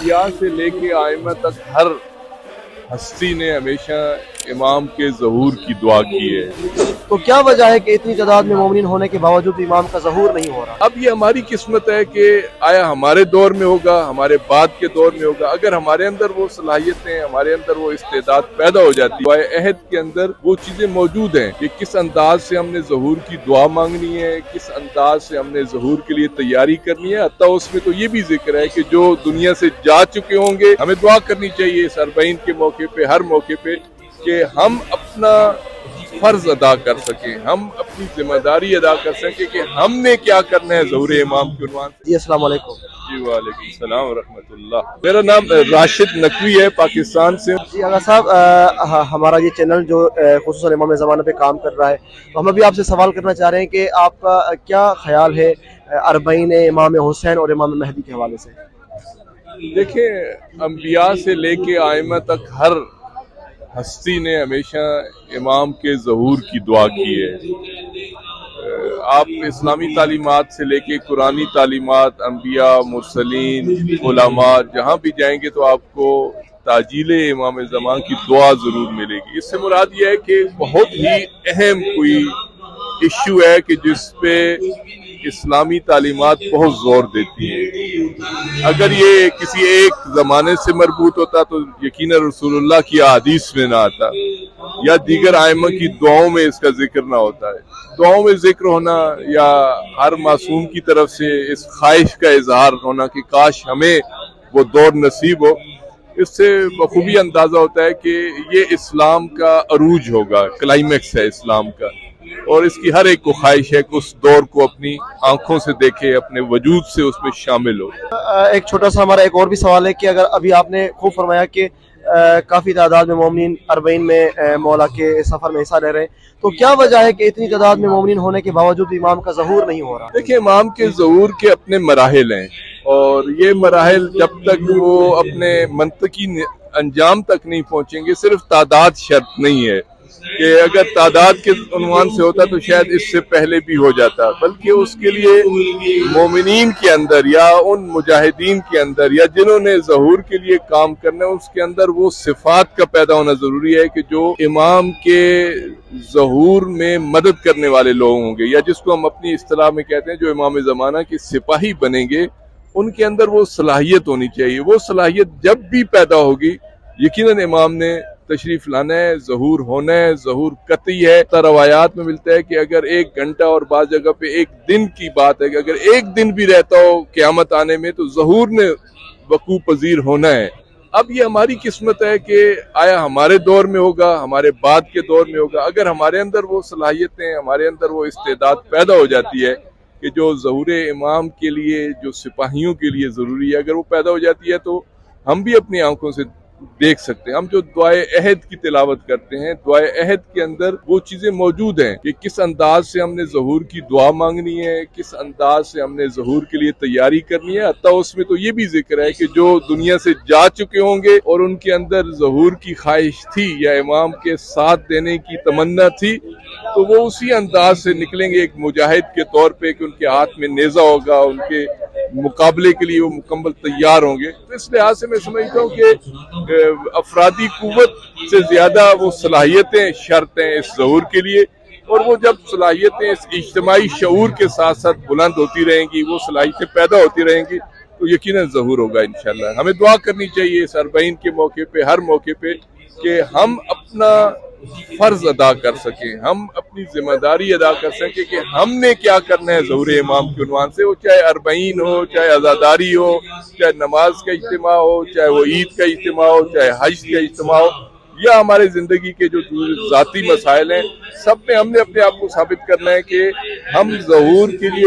انبیاء سے لے کے آئمہ تک ہر ہستی نے ہمیشہ امام کے ظہور کی دعا کی ہے۔ تو کیا وجہ ہے کہ اتنی تعداد میں مومنین ہونے کے باوجود امام کا ظہور نہیں ہو رہا؟ اب یہ ہماری قسمت ہے کہ آیا ہمارے دور میں ہوگا، ہمارے بعد کے دور میں ہوگا۔ اگر ہمارے اندر وہ صلاحیتیں، ہمارے اندر وہ استعداد پیدا ہو جاتی ہے، دعائے عہد کے اندر وہ چیزیں موجود ہیں کہ کس انداز سے ہم نے ظہور کی دعا مانگنی ہے، کس انداز سے ہم نے ظہور کے لیے تیاری کرنی ہے۔ حتیٰ اس میں تو یہ بھی ذکر ہے کہ جو دنیا سے جا چکے ہوں گے ہمیں دعا کرنی چاہیے اس اربعین کے موقع پہ، ہر موقع پہ، کہ ہم اپنا فرض ادا کر سکیں، ہم اپنی ذمہ داری ادا کر سکیں کہ ہم نے کیا کرنا ہے ظہور امام کے عنوان سے۔ جی السلام علیکم۔ جی وعلیکم السلام ورحمۃ اللہ۔ میرا نام راشد نقوی ہے، پاکستان سے۔ جی آغا صاحب، ہمارا یہ چینل جو خصوصاً امام زمانہ پہ کام کر رہا ہے، تو ہم ابھی آپ سے سوال کرنا چاہ رہے ہیں کہ آپ کا کیا خیال ہے اربعین امام حسین اور امام مہدی کے حوالے سے؟ دیکھیں، انبیاء سے لے کے آئمہ تک ہر ہستی نے ہمیشہ امام کے ظہور کی دعا کی ہے۔ آپ اسلامی تعلیمات سے لے کے قرآنی تعلیمات، انبیاء، مرسلین، علماء جہاں بھی جائیں گے تو آپ کو تعجیل امام زمان کی دعا ضرور ملے گی۔ اس سے مراد یہ ہے کہ بہت ہی اہم کوئی ایشو ہے کہ جس پہ اسلامی تعلیمات بہت زور دیتی ہیں۔ اگر یہ کسی ایک زمانے سے مربوط ہوتا تو یقیناً رسول اللہ کی احادیث میں نہ آتا، یا دیگر ائمہ کی دعاؤں میں اس کا ذکر نہ ہوتا ہے۔ دعاؤں میں ذکر ہونا یا ہر معصوم کی طرف سے اس خواہش کا اظہار ہونا کہ کاش ہمیں وہ دور نصیب ہو، اس سے بخوبی اندازہ ہوتا ہے کہ یہ اسلام کا عروج ہوگا، کلائمیکس ہے اسلام کا، اور اس کی ہر ایک کو خواہش ہے کہ اس دور کو اپنی آنکھوں سے دیکھے، اپنے وجود سے اس میں شامل ہو۔ ایک چھوٹا سا ہمارا ایک اور بھی سوال ہے کہ اگر ابھی آپ نے خوب فرمایا کہ کافی تعداد میں مومنین اربعین میں مولا کے سفر میں حصہ لے رہے ہیں، تو کیا وجہ ہے کہ اتنی تعداد میں مومنین ہونے کے باوجود امام کا ظہور نہیں ہو رہا؟ دیکھیں، امام کے ظہور کے اپنے مراحل ہیں، اور یہ مراحل جب تک وہ اپنے منطقی انجام تک نہیں پہنچیں گے، صرف تعداد شرط نہیں ہے کہ اگر تعداد کے عنوان سے ہوتا تو شاید اس سے پہلے بھی ہو جاتا، بلکہ اس کے لیے مومنین کے اندر یا ان مجاہدین کے اندر یا جنہوں نے ظہور کے لیے کام کرنا ہے، اس کے اندر وہ صفات کا پیدا ہونا ضروری ہے کہ جو امام کے ظہور میں مدد کرنے والے لوگ ہوں گے، یا جس کو ہم اپنی اصطلاح میں کہتے ہیں جو امام زمانہ کے سپاہی بنیں گے، ان کے اندر وہ صلاحیت ہونی چاہیے۔ وہ صلاحیت جب بھی پیدا ہوگی یقیناً امام نے تشریف لانا ہے، ظہور ہونا ہے، ظہور قطعی ہے۔ روایات میں ملتا ہے کہ اگر 1 گھنٹہ اور بعض جگہ پہ 1 دن کی بات ہے کہ اگر 1 دن بھی رہتا ہو قیامت آنے میں تو ظہور نے وقوع پذیر ہونا ہے۔ اب یہ ہماری قسمت ہے کہ آیا ہمارے دور میں ہوگا، ہمارے بعد کے دور میں ہوگا۔ اگر ہمارے اندر وہ صلاحیتیں، ہمارے اندر وہ استعداد پیدا ہو جاتی ہے کہ جو ظہور امام کے لیے، جو سپاہیوں کے لیے ضروری ہے، اگر وہ پیدا ہو جاتی ہے تو ہم بھی اپنی آنکھوں سے دیکھ سکتے ہیں۔ ہم جو دعائے عہد کی تلاوت کرتے ہیں، دعائے عہد کے اندر وہ چیزیں موجود ہیں کہ کس انداز سے ہم نے ظہور کی دعا مانگنی ہے، کس انداز سے ہم نے ظہور کے لیے تیاری کرنی ہے۔ حتیٰ اس میں تو یہ بھی ذکر ہے کہ جو دنیا سے جا چکے ہوں گے اور ان کے اندر ظہور کی خواہش تھی یا امام کے ساتھ دینے کی تمنا تھی، تو وہ اسی انداز سے نکلیں گے ایک مجاہد کے طور پہ کہ ان کے ہاتھ میں نیزہ ہوگا، ان کے مقابلے کے لیے وہ مکمل تیار ہوں گے۔ تو اس لحاظ سے میں سمجھتا ہوں کہ افرادی قوت سے زیادہ وہ صلاحیتیں شرط ہیں اس ظہور کے لیے، اور وہ جب صلاحیتیں اس اجتماعی شعور کے ساتھ ساتھ بلند ہوتی رہیں گی، وہ صلاحیتیں پیدا ہوتی رہیں گی، تو یقیناً ظہور ہوگا انشاءاللہ۔ ہمیں دعا کرنی چاہیے اس اربعین کے موقع پہ، ہر موقع پہ، کہ ہم اپنا فرض ادا کر سکیں، ہم اپنی ذمہ داری ادا کر سکیں کہ ہم نے کیا کرنا ہے ظہور امام کے عنوان سے، وہ چاہے اربعین ہو، چاہے عزاداری ہو، چاہے نماز کا اجتماع ہو، چاہے وہ عید کا اجتماع ہو، چاہے حج کا اجتماع ہو، یا ہمارے زندگی کے جو ذاتی مسائل ہیں، سب میں ہم نے اپنے آپ کو ثابت کرنا ہے کہ ہم ظہور کے لیے